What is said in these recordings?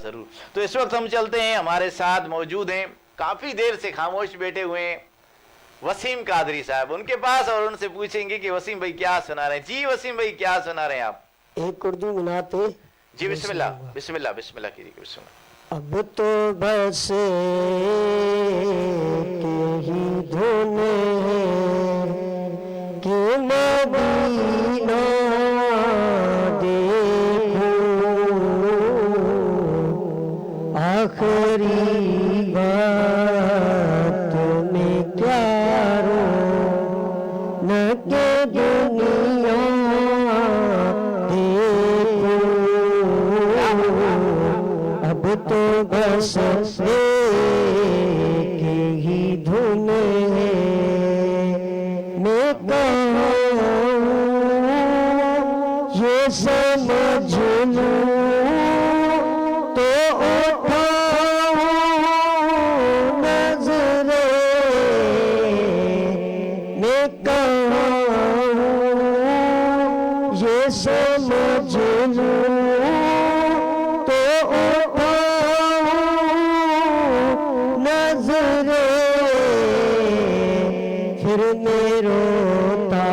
ضرور. تو اس وقت ہم چلتے ہیں, ہمارے ساتھ موجود ہیں, کافی دیر سے خاموش بیٹھے ہوئے ہیں وسیم قادری صاحب, ان کے پاس, اور ان سے پوچھیں گے کہ وسیم بھائی کیا سنا رہے ہیں. جی وسیم بھائی کیا سنا رہے ہیں آپ؟ ایک اردو منات ہے. جی بسم اللہ بسم اللہ بسم اللہ کیجیے. بسم اللہ. اب تو بس ہی دھن کہ مدینہ دیکھوں, آخری بات میں کیا رو نہ کہ دنیا دیکھوں. اب تو بس ایک ہی دھن ہے, میں کہوں یہ سمجھ لوں تو اٹھاؤں نظریں, میں کہوں یہ سمجھ لوں تو اٹھاؤں نظریں, پھر میں روتا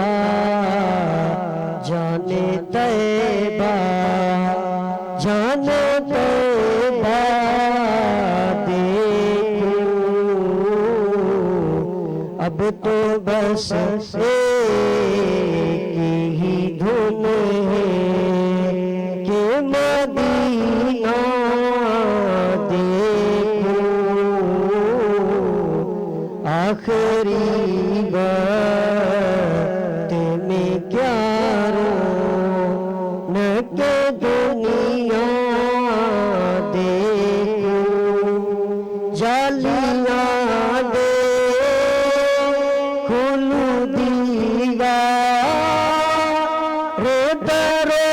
جانے طیبہ جانے طیبہ دیکھوں. اب تو بس ایک ہی دھن ہے کہ مدینہ دیکھوں, آخری وقت میں کیا رو نہ کہ دنیا دیکھوں. جالیاں دے کھلو دیوار درو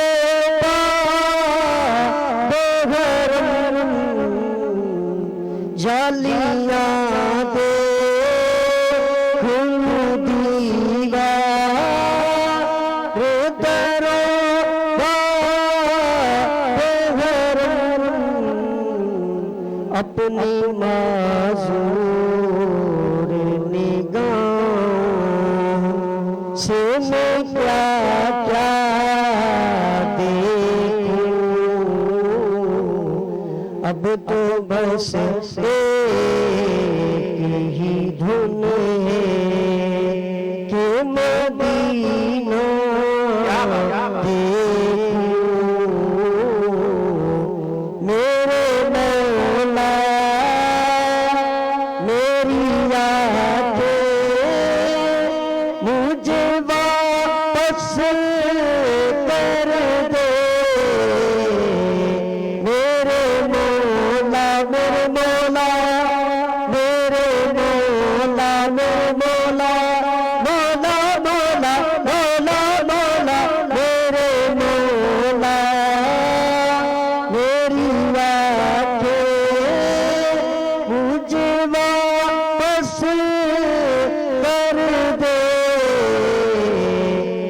بہرم, جالیاں دے کھلو دیوار درو بہرم, اپنی معذور نگاہوں سے میں کیا کیا دیکھوں. اب تو بس ایک ہی دھن ہے کہ مدینہ دیکھوں. میرے مولا میری یاد مجھے واپس کر دے, میرے مولا میرے مولا میرے مولا میرے مولا مولا مولا مولا مولا میرے مولا میری بات مجھے واپس کر دے,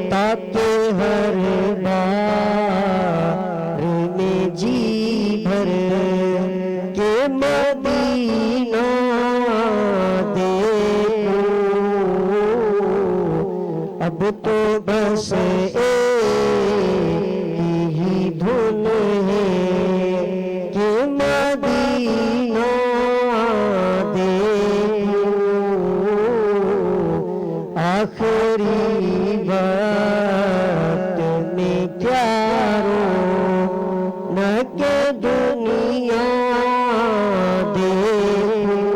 تاکہ ہر بار میں جی بھر کے مدینہ دیکھوں. اب تو بس ایک ہی دھن ہے کہ مدینہ دیکھوں, آخری وقت میں کیا رو نہ کہ دنیا دیکھوں.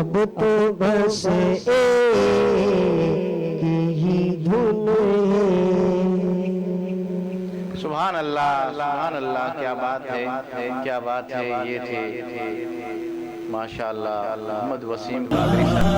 اب تو بس ایک ہی دھن ہے. سبحان اللہ سبحان اللہ, کیا بات ہے کیا بات ہے. یہ تھے ماشاءاللہ محمد وسیم قادری صاحب.